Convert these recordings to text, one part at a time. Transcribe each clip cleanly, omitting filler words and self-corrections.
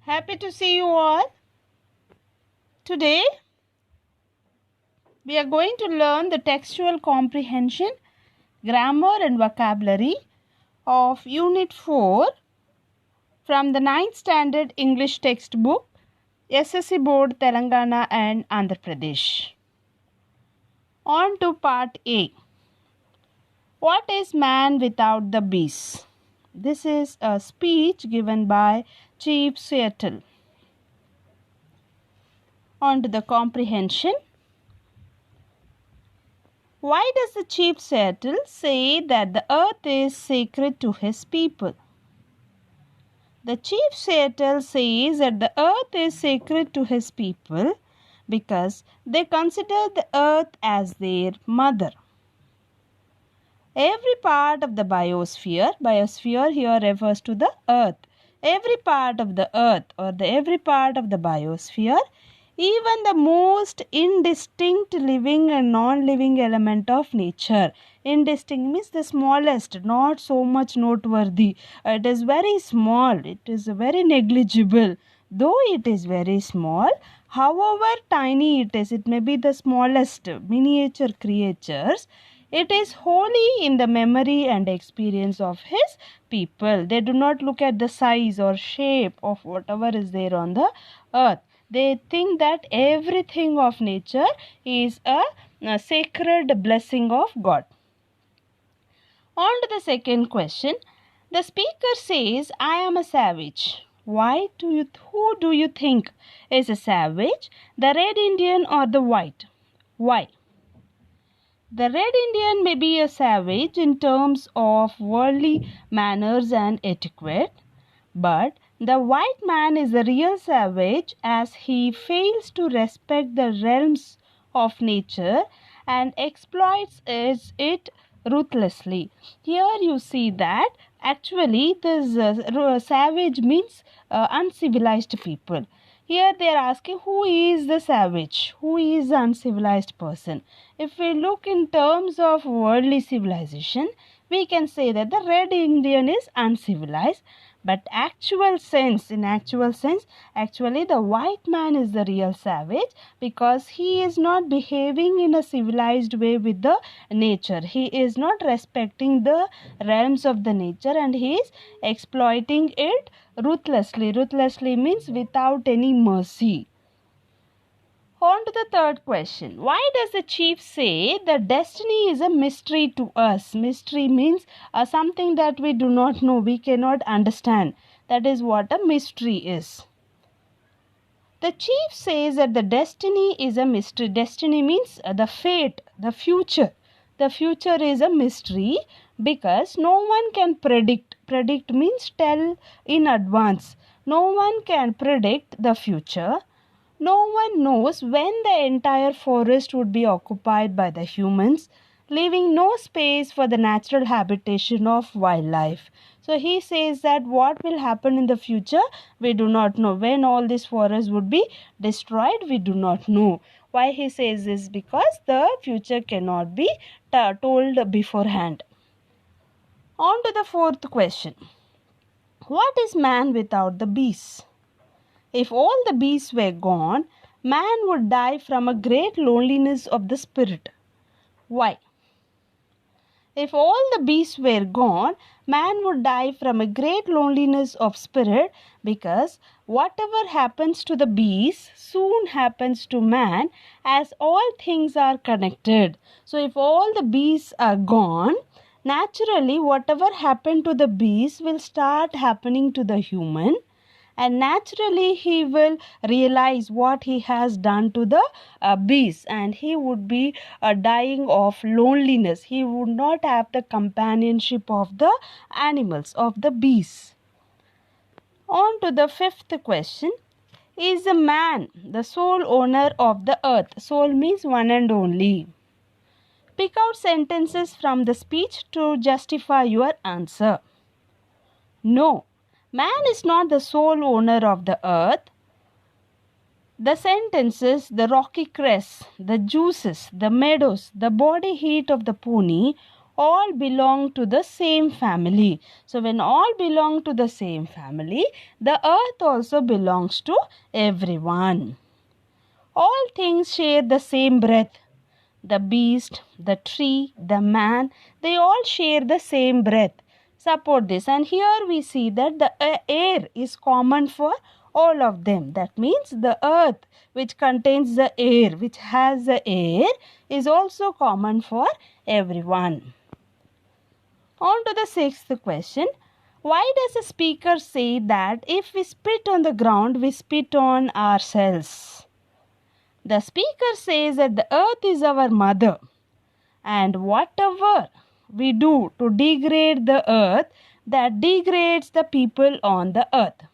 Happy to see you all. Today we are going to learn the textual comprehension, grammar and vocabulary of Unit 4 from the 9th Standard English textbook, SSC Board, Telangana and Andhra Pradesh. On to Part A. What is man without the beast? This is a speech given by Chief Seattle. On to the comprehension. Why does the Chief Seattle say that the earth is sacred to his people? The Chief Seattle says that the earth is sacred to his people because they consider the earth as their mother. Every part of the biosphere here refers to the earth. Every part of the earth or every part of the biosphere, even the most indistinct living and non-living element of nature. Indistinct means the smallest, not so much noteworthy. It is very small. It is very negligible. Though it is very small, however tiny it is, it may be the smallest miniature creatures. It is wholly in the memory and experience of his people. They do not look at the size or shape of whatever is there on the earth. They think that everything of nature is a sacred blessing of God. On to the second question. The speaker says, I am a savage. Who do you think is a savage? The red Indian or the white? Why? The red Indian may be a savage in terms of worldly manners and etiquette, but the white man is a real savage as he fails to respect the realms of nature and exploits it ruthlessly. Here you see that actually this savage means uncivilized people. Here they are asking who is the savage, who is the uncivilized person. If we look in terms of worldly civilization, we can say that the red Indian is uncivilized. But in actual sense, actually the white man is the real savage because he is not behaving in a civilized way with the nature. He is not respecting the realms of the nature and he is exploiting it ruthlessly. Ruthlessly means without any mercy. On to the third question. Why does the chief say that destiny is a mystery to us? Mystery means something that we do not know, we cannot understand. That is what a mystery is. The chief says that the destiny is a mystery. Destiny means the fate, the future. The future is a mystery because no one can predict. Predict means tell in advance. No one can predict the future. No one knows when the entire forest would be occupied by the humans, leaving no space for the natural habitation of wildlife. So he says that what will happen in the future, we do not know. When all this forest would be destroyed, we do not know. Why he says this? Because the future cannot be told beforehand. On to the fourth question. What is man without the beasts? If all the beasts were gone, man would die from a great loneliness of the spirit. Why? If all the beasts were gone, man would die from a great loneliness of spirit because whatever happens to the beasts soon happens to man as all things are connected. So if all the beasts are gone, naturally whatever happened to the beasts will start happening to the human. And naturally he will realize what he has done to the beast and he would be dying of loneliness. He would not have the companionship of the animals, of the beasts. On to the fifth question. Is a man the sole owner of the earth? Sole means one and only. Pick out sentences from the speech to justify your answer. No. Man is not the sole owner of the earth. The sentences, the rocky crests, the juices, the meadows, the body heat of the pony, all belong to the same family. So when all belong to the same family, the earth also belongs to everyone. All things share the same breath. The beast, the tree, the man, they all share the same breath. Support this. And here we see that the air is common for all of them. That means the earth which contains the air, which has the air, is also common for everyone. On to the sixth question. Why does a speaker say that if we spit on the ground, we spit on ourselves? The speaker says that the earth is our mother, and whatever we do to degrade the earth, that degrades the people on the earth.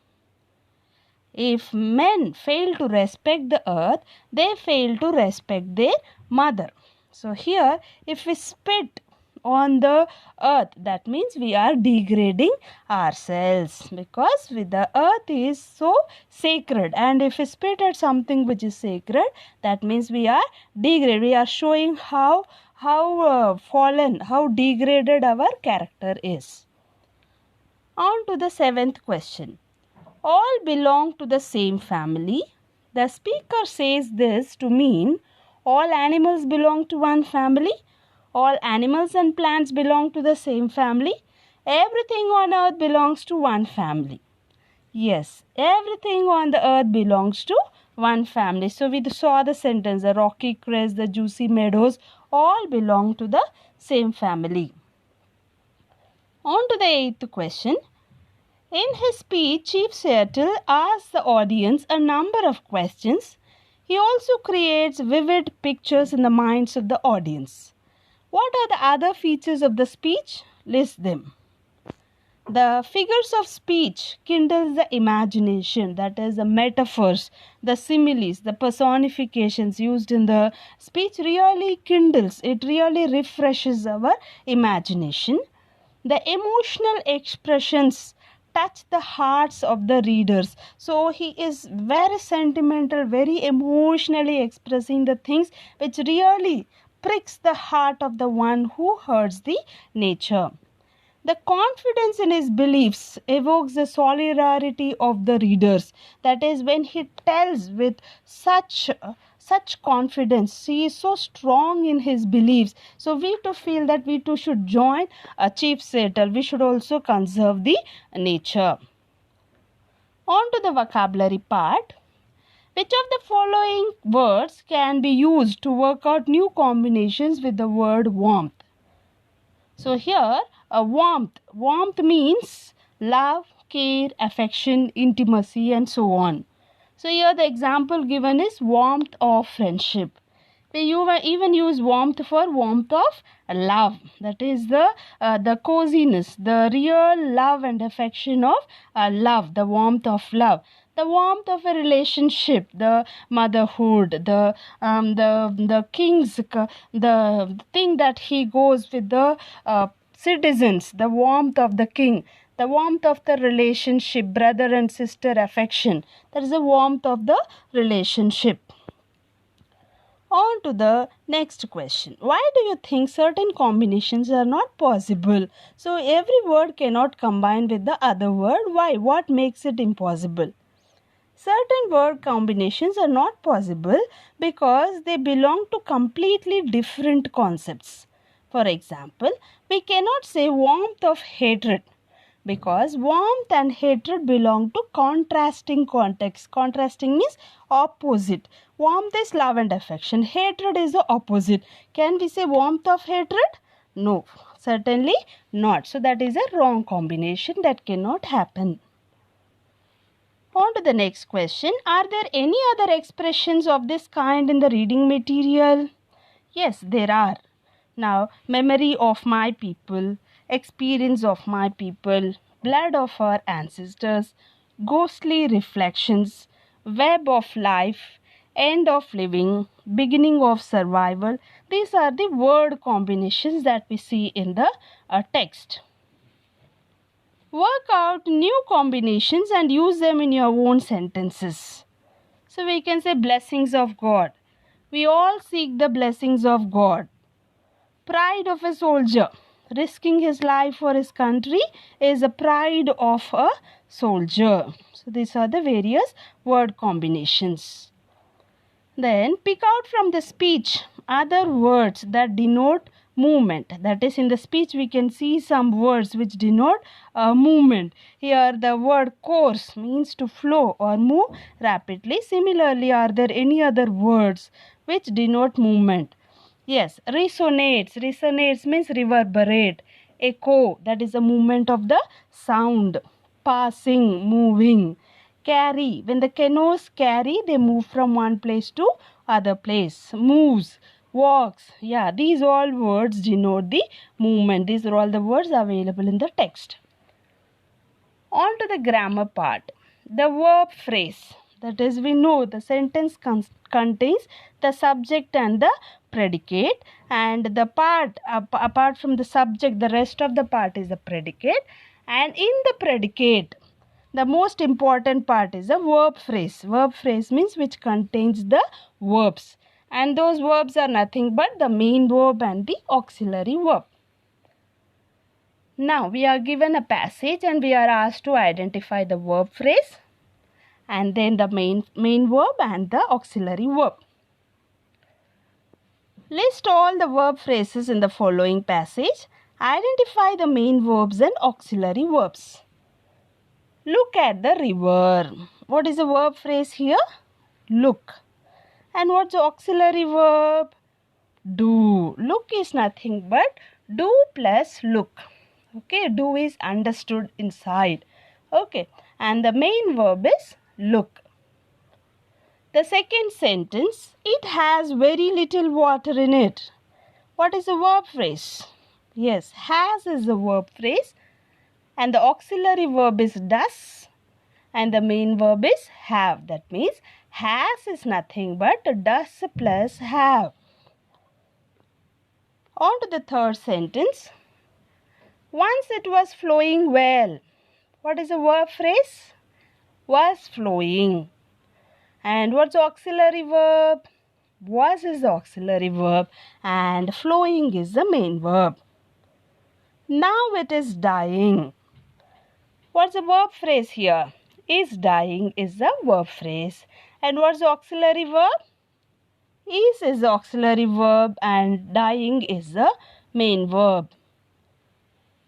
If men fail to respect the earth, they fail to respect their mother. So here, if we spit on the earth, that means we are degrading ourselves, because the earth is so sacred, and if we spit at something which is sacred, that means we are degraded. We are showing how fallen, how degraded our character is. On to the seventh question. All belong to the same family. The speaker says this to mean all animals belong to one family. All animals and plants belong to the same family. Everything on earth belongs to one family. Yes, everything on the earth belongs to one family. So we saw the sentence, the rocky crest, the juicy meadows, all belong to the same family. On to the eighth question. In his speech, Chief Seattle asks the audience a number of questions. He also creates vivid pictures in the minds of the audience. What are the other features of the speech? List them. The figures of speech kindles the imagination, that is the metaphors, the similes, the personifications used in the speech really kindles, it really refreshes our imagination. The emotional expressions touch the hearts of the readers. So he is very sentimental, very emotionally expressing the things which really pricks the heart of the one who hears the nature. The confidence in his beliefs evokes the solidarity of the readers. That is, when he tells with such confidence, he is so strong in his beliefs. So we too feel that we too should join Chief Seattle. We should also conserve the nature. On to the vocabulary part. Which of the following words can be used to work out new combinations with the word warmth? So here, warmth. Warmth means love, care, affection, intimacy, and so on. So here the example given is warmth of friendship. We even use warmth for warmth of love. That is the coziness, the real love and affection of love, the warmth of love. The warmth of a relationship, the motherhood, the king's, the thing that he goes with the citizens, the warmth of the king, the warmth of the relationship, brother and sister affection. That is the warmth of the relationship. On to the next question. Why do you think certain combinations are not possible? So every word cannot combine with the other word. Why? What makes it impossible? Certain word combinations are not possible because they belong to completely different concepts. For example, we cannot say warmth of hatred because warmth and hatred belong to contrasting contexts. Contrasting means opposite. Warmth is love and affection. Hatred is the opposite. Can we say warmth of hatred? No, certainly not. So that is a wrong combination. That cannot happen. On to the next question. Are there any other expressions of this kind in the reading material? Yes, there are. Now, memory of my people, experience of my people, blood of our ancestors, ghostly reflections, web of life, end of living, beginning of survival. These are the word combinations that we see in the text. Work out new combinations and use them in your own sentences. So we can say blessings of God. We all seek the blessings of God. Pride of a soldier. risking his life for his country is the pride of a soldier. So these are the various word combinations. Then pick out from the speech other words that denote movement. That is, in the speech we can see some words which denote movement. Here the word course means to flow or move rapidly. Similarly, are there any other words which denote movement? Yes, resonates. Resonates means reverberate. Echo, that is the movement of the sound. Passing, moving. Carry, when the canoes carry, they move from one place to other place. Moves, walks. Yeah, these all words denote the movement. These are all the words available in the text. On to the grammar part. The verb phrase. That is, we know the sentence contains the subject and the predicate, and the part apart from the subject, the rest of the part is the predicate, and in the predicate the most important part is a verb phrase. Verb phrase means which contains the verbs, and those verbs are nothing but the main verb and the auxiliary verb. Now we are given a passage and we are asked to identify the verb phrase and then the main verb and the auxiliary verb. List all the verb phrases in the following passage. Identify the main verbs and auxiliary verbs. Look at the river. What is the verb phrase here? Look. And what's the auxiliary verb? Do. Look is nothing but do plus look. Okay, do is understood inside. Okay, and the main verb is look. The second sentence, it has very little water in it. What is the verb phrase? Yes, has is the verb phrase, and the auxiliary verb is does, and the main verb is have. That means has is nothing but does plus have. On to the third sentence. Once it was flowing well. What is the verb phrase? Was flowing. And what's the auxiliary verb? Was is the auxiliary verb and flowing is the main verb. Now it is dying. What's the verb phrase here? Is dying is the verb phrase. And what's the auxiliary verb? Is the auxiliary verb and dying is the main verb.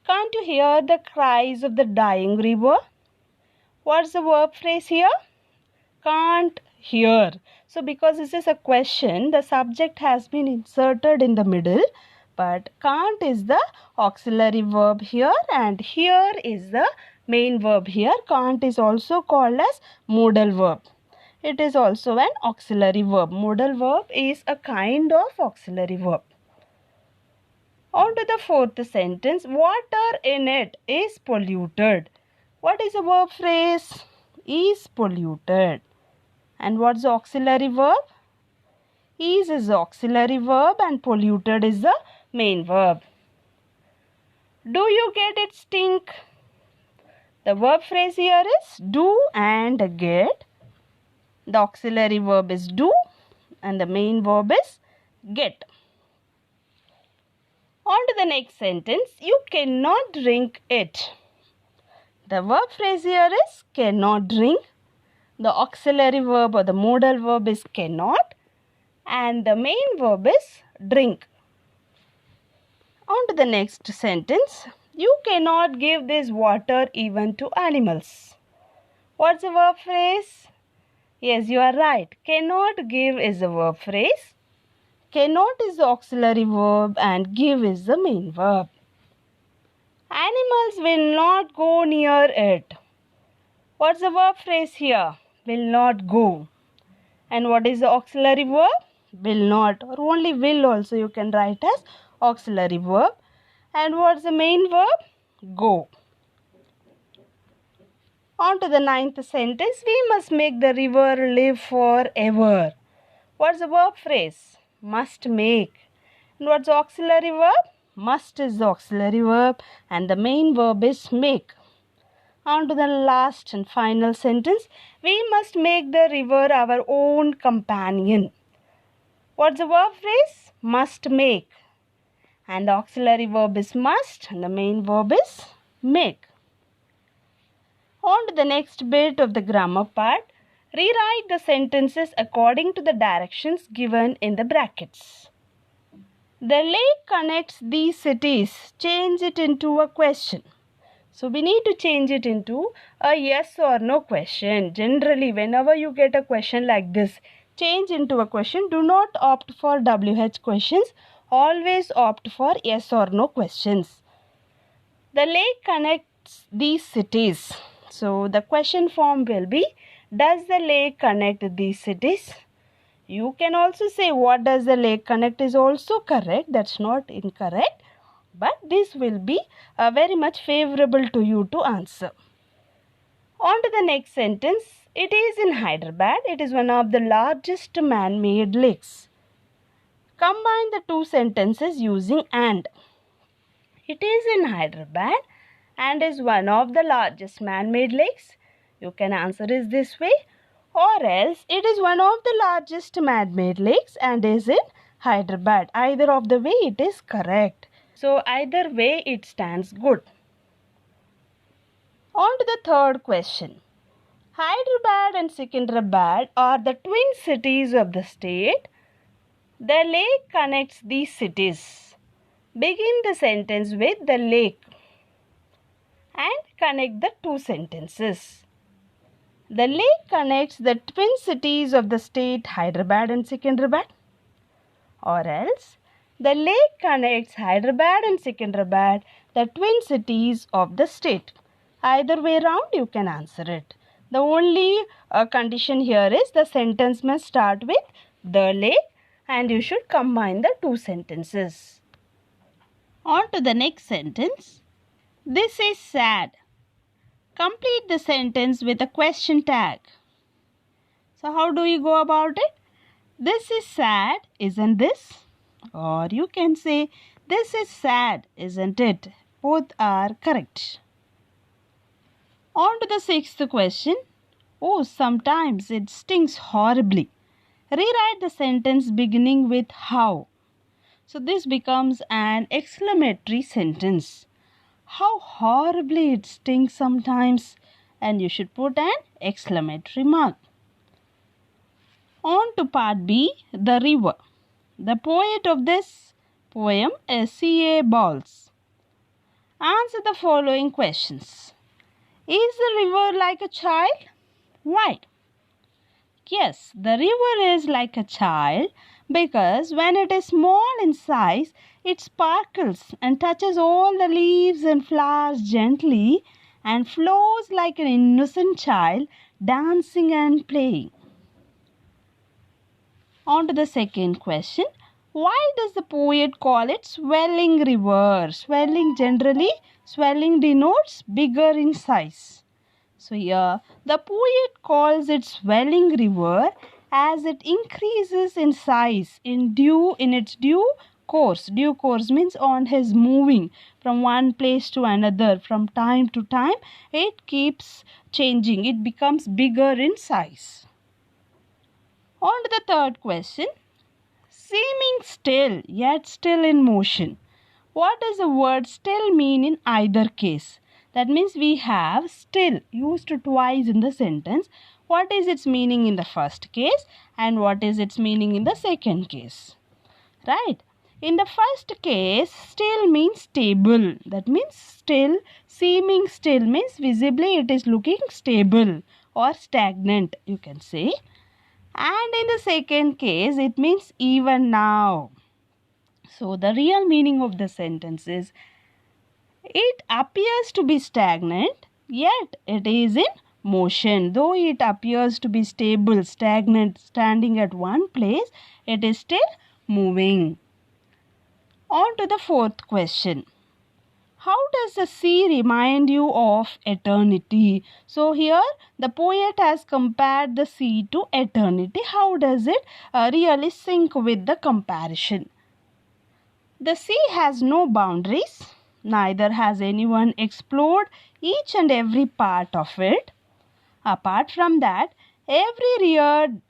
Can't you hear the cries of the dying river? What's the verb phrase here? Can't hear. So because this is a question, the subject has been inserted in the middle, but can't is the auxiliary verb here and here is the main verb here. Can't is also called as modal verb. It is also an auxiliary verb. Modal verb is a kind of auxiliary verb. On to the fourth sentence. Water in it is polluted. What is the verb phrase? Is polluted. And what's the auxiliary verb? Is the auxiliary verb and polluted is the main verb. Do you get it stink? The verb phrase here is do and get. The auxiliary verb is do and the main verb is get. On to the next sentence. You cannot drink it. The verb phrase here is cannot drink. The auxiliary verb or the modal verb is cannot and the main verb is drink. On to the next sentence. You cannot give this water even to animals. What's the verb phrase? Yes, you are right. Cannot give is the verb phrase. Cannot is the auxiliary verb and give is the main verb. Animals will not go near it. What's the verb phrase here? Will not go. And what is the auxiliary verb? Will not, or only will also you can write as auxiliary verb. And what's the main verb? Go. On to the ninth sentence. We must make the river live forever. What's the verb phrase? Must make. And what's the auxiliary verb? Must is the auxiliary verb and the main verb is make. On to the last and final sentence. We must make the river our own companion. What's the verb phrase? Must make. And the auxiliary verb is must and the main verb is make. On to the next bit of the grammar part. Rewrite the sentences according to the directions given in the brackets. The lake connects these cities. Change it into a question. So we need to change it into a yes or no question. Generally, whenever you get a question like this, change into a question. Do not opt for WH questions. Always opt for yes or no questions. The lake connects these cities. So the question form will be, does the lake connect these cities? You can also say what does the lake connect is also correct. That's not incorrect. But this will be very much favorable to you to answer. On to the next sentence. It is in Hyderabad. It is one of the largest man-made lakes. Combine the two sentences using and. It is in Hyderabad and is one of the largest man-made lakes. You can answer it this way. Or else it is one of the largest man-made lakes and is in Hyderabad. Either of the way it is correct. So either way it stands good. On to the third question. Hyderabad and Secunderabad are the twin cities of the state. The lake connects these cities. Begin the sentence with the lake and connect the two sentences. The lake connects the twin cities of the state Hyderabad and Secunderabad. Or else, the lake connects Hyderabad and Secunderabad, the twin cities of the state. Either way round, you can answer it. The only condition here is the sentence must start with the lake and you should combine the two sentences. On to the next sentence. This is sad. Complete the sentence with a question tag. So how do you go about it? This is sad, isn't this? Or you can say, this is sad, isn't it? Both are correct. On to the sixth question. Oh, sometimes it stings horribly. Rewrite the sentence beginning with how. So this becomes an exclamatory sentence. How horribly it stings sometimes. And you should put an exclamatory mark. On to part B, the river. The poet of this poem is C.A. Bowles. Answer the following questions. Is the river like a child? Why? Yes, the river is like a child because when it is small in size, it sparkles and touches all the leaves and flowers gently and flows like an innocent child dancing and playing. On to the second question. Why does the poet call it swelling river? Swelling denotes bigger in size. So here the poet calls it swelling river as it increases in size in its due course. Due course means on his moving from one place to another. From time to time it keeps changing. It becomes bigger in size. On to the third question. Seeming still, yet still in motion. What does the word still mean in either case? That means we have still used twice in the sentence. What is its meaning in the first case and what is its meaning in the second case? Right? In the first case, still means stable. That means still, seeming still means visibly it is looking stable or stagnant, you can say. And in the second case, it means even now. So the real meaning of the sentence is, it appears to be stagnant, yet it is in motion. Though it appears to be stable, stagnant, standing at one place, it is still moving. On to the fourth question. How does the sea remind you of eternity? So here the poet has compared the sea to eternity. How does it really sync with the comparison? The sea has no boundaries. Neither has anyone explored each and every part of it. Apart from that, every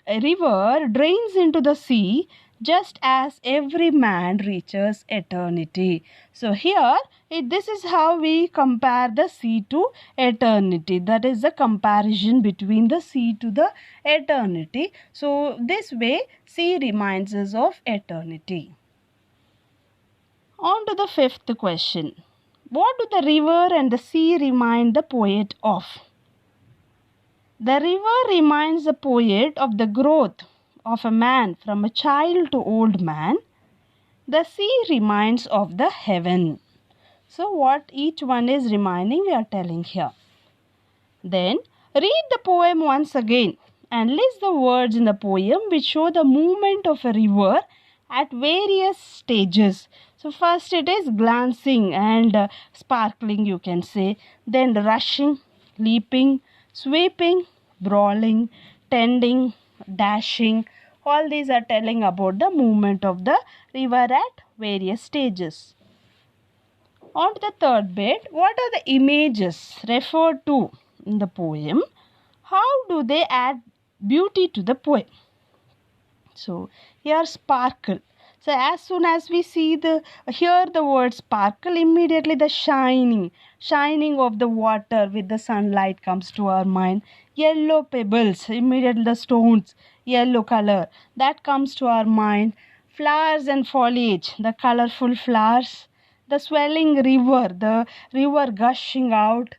river drains into the sea just as every man reaches eternity. So here, this is how we compare the sea to eternity. That is the comparison between the sea to the eternity. So this way, sea reminds us of eternity. On to the fifth question. What do the river and the sea remind the poet of? The river reminds the poet of the growth of a man from a child to old man. The sea reminds of the heaven. So what each one is reminding, we are telling here. Then read the poem once again and list the words in the poem which show the movement of a river at various stages. So first it is glancing and sparkling, you can say. Then rushing, leaping, sweeping, brawling, tending, dashing. All these are telling about the movement of the river at various stages. On to the third bit, what are the images referred to in the poem? How do they add beauty to the poem? So here sparkle. So as soon as we hear the word sparkle, immediately the shining of the water with the sunlight comes to our mind. Yellow pebbles, immediately the stones, yellow color, that comes to our mind. Flowers and foliage, the colorful flowers. The swelling river, the river gushing out.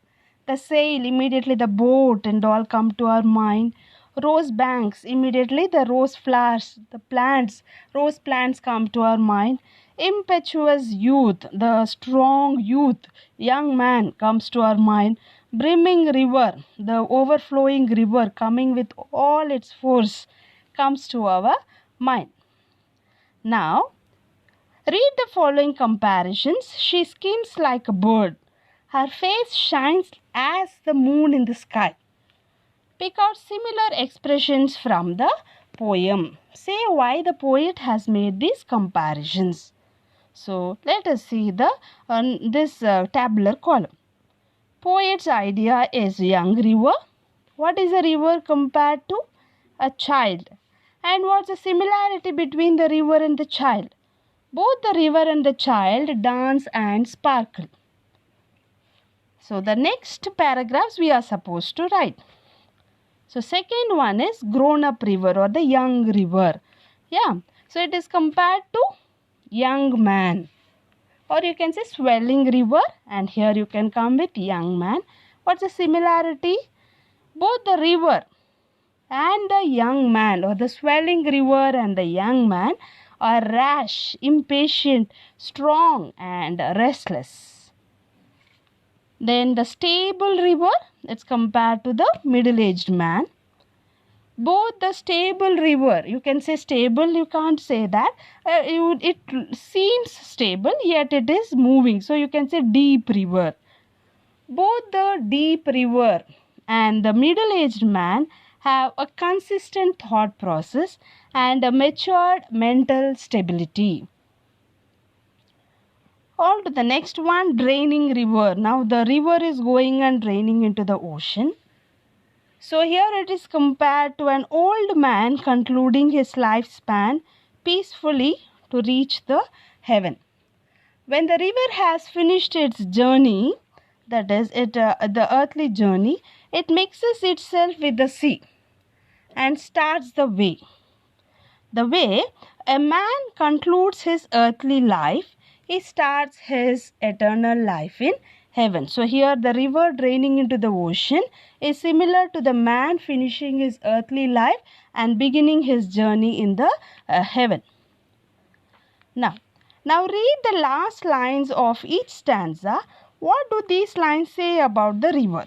The sail, immediately the boat and all come to our mind. Rose banks, immediately the rose flowers, the plants, rose plants come to our mind. Impetuous youth, the strong youth, young man comes to our mind. Brimming river, the overflowing river coming with all its force comes to our mind. Now, read the following comparisons. She skims like a bird. Her face shines as the moon in the sky. Pick out similar expressions from the poem. Say why the poet has made these comparisons. So let us see this tabular column. Poet's idea is young river. What is a river compared to? A child. And what's the similarity between the river and the child? Both the river and the child dance and sparkle. So the next paragraphs we are supposed to write. So second one is grown up river or the young river. Yeah. So it is compared to young man. Or you can say swelling river, and here you can come with young man. What's the similarity? Both the river and the young man, or the swelling river and the young man, are rash, impatient, strong and restless. Then the stable river, it's compared to the middle-aged man. Both the stable river, you can say stable, you can't say that. It seems stable, yet it is moving. So you can say deep river. Both the deep river and the middle-aged man have a consistent thought process and a matured mental stability. On to the next one, draining river. Now the river is going and draining into the ocean. So here it is compared to an old man concluding his lifespan peacefully to reach the heaven. When the river has finished its journey, that is the earthly journey, it mixes itself with the sea and starts the way. The way a man concludes his earthly life, he starts his eternal life in heaven. So here the river draining into the ocean is similar to the man finishing his earthly life and beginning his journey in the heaven. Now read the last lines of each stanza. What do these lines say about the river?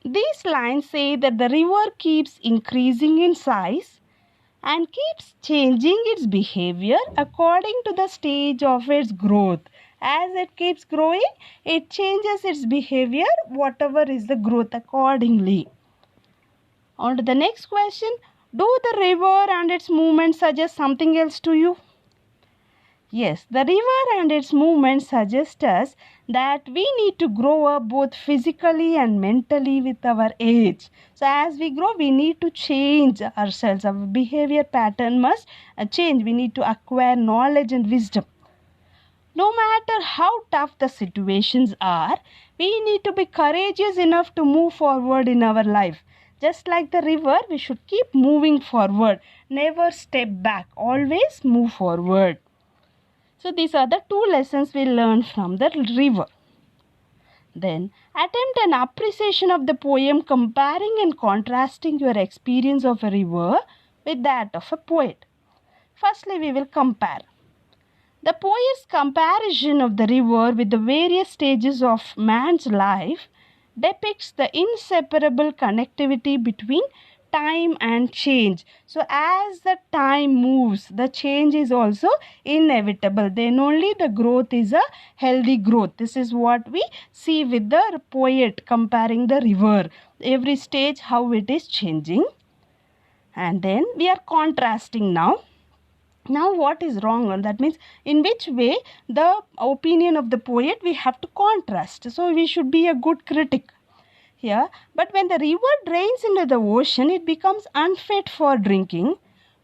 These lines say that the river keeps increasing in size and keeps changing its behavior according to the stage of its growth. As it keeps growing, it changes its behavior, whatever is the growth accordingly. On to the next question. Do the river and its movement suggest something else to you? Yes, the river and its movement suggest us that we need to grow up both physically and mentally with our age. So as we grow, we need to change ourselves. Our behavior pattern must change. We need to acquire knowledge and wisdom. No matter how tough the situations are, we need to be courageous enough to move forward in our life. Just like the river, we should keep moving forward. Never step back. Always move forward. So these are the two lessons we learned from the river. Then attempt an appreciation of the poem, comparing and contrasting your experience of a river with that of a poet. Firstly, we will compare. The poet's comparison of the river with the various stages of man's life depicts the inseparable connectivity between time and change. So as the time moves, the change is also inevitable. Then only the growth is a healthy growth. This is what we see with the poet comparing the river. Every stage how it is changing. And then we are contrasting now. Now what is wrong? That means in which way the opinion of the poet we have to contrast. So we should be a good critic here. But when the river drains into the ocean, it becomes unfit for drinking.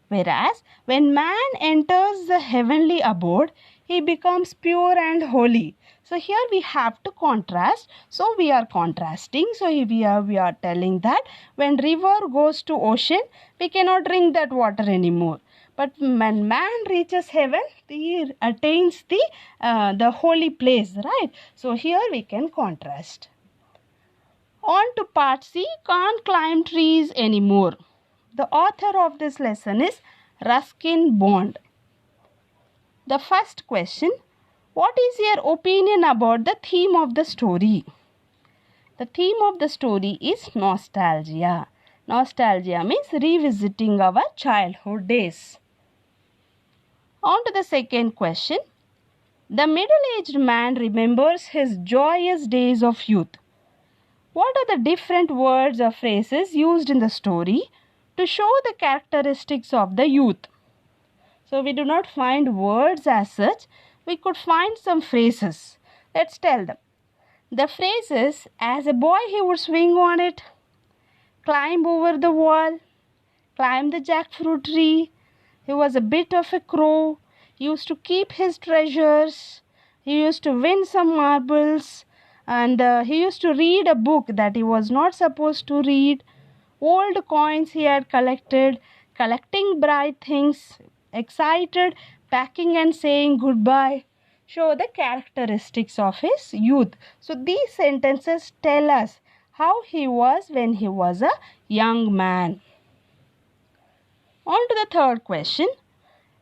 Whereas when man enters the heavenly abode, he becomes pure and holy. So here we have to contrast. So we are contrasting. So we are telling that when river goes to ocean, we cannot drink that water anymore. But when man reaches heaven, he attains the holy place, right? So here we can contrast. On to part C, can't climb trees anymore. The author of this lesson is Ruskin Bond. The first question, what is your opinion about the theme of the story? The theme of the story is nostalgia. Nostalgia means revisiting our childhood days. On to the second question. The middle-aged man remembers his joyous days of youth. What are the different words or phrases used in the story to show the characteristics of the youth? So we do not find words as such. We could find some phrases. Let's tell them. The phrases, as a boy he would swing on it, climb over the wall, climb the jackfruit tree. He was a bit of a crow. He used to keep his treasures. He used to win some marbles. And he used to read a book that he was not supposed to read. Old coins he had collected. Collecting bright things. Excited. Packing and saying goodbye. Show the characteristics of his youth. So these sentences tell us how he was when he was a young man. On to the third question.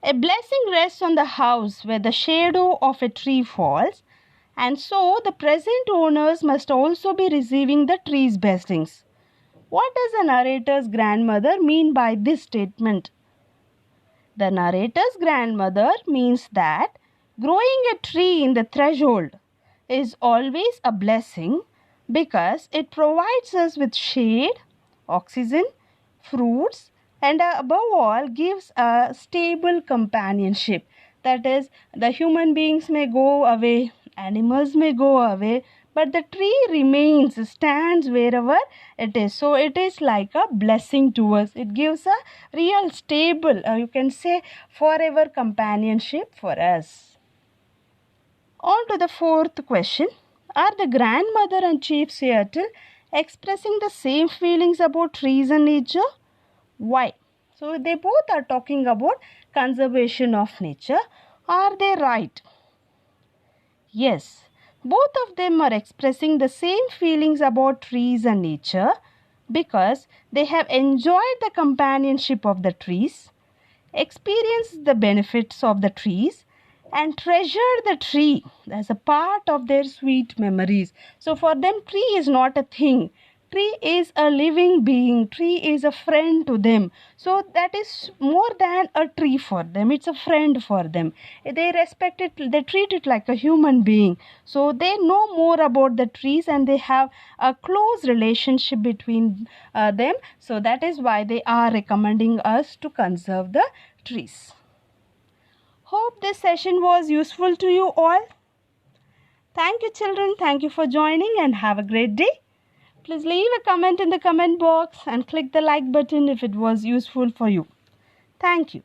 A blessing rests on the house where the shadow of a tree falls, and so the present owners must also be receiving the tree's blessings. What does the narrator's grandmother mean by this statement? The narrator's grandmother means that growing a tree in the threshold is always a blessing because it provides us with shade, oxygen, fruits, and above all gives a stable companionship. That is, the human beings may go away, animals may go away, but the tree remains, stands wherever it is. So it is like a blessing to us. It gives a real stable, you can say forever companionship for us. On to the fourth question. Are the grandmother and Chief Seattle expressing the same feelings about trees and nature? Why? So they both are talking about conservation of nature. Are they right? Yes. Both of them are expressing the same feelings about trees and nature because they have enjoyed the companionship of the trees, experienced the benefits of the trees, and treasure the tree as a part of their sweet memories. So for them, tree is not a thing. Tree is a living being. Tree is a friend to them. So that is more than a tree for them. It's a friend for them. They respect it. They treat it like a human being. So they know more about the trees and they have a close relationship between them. So that is why they are recommending us to conserve the trees. Hope this session was useful to you all. Thank you, children. Thank you for joining and have a great day. Please leave a comment in the comment box and click the like button if it was useful for you. Thank you.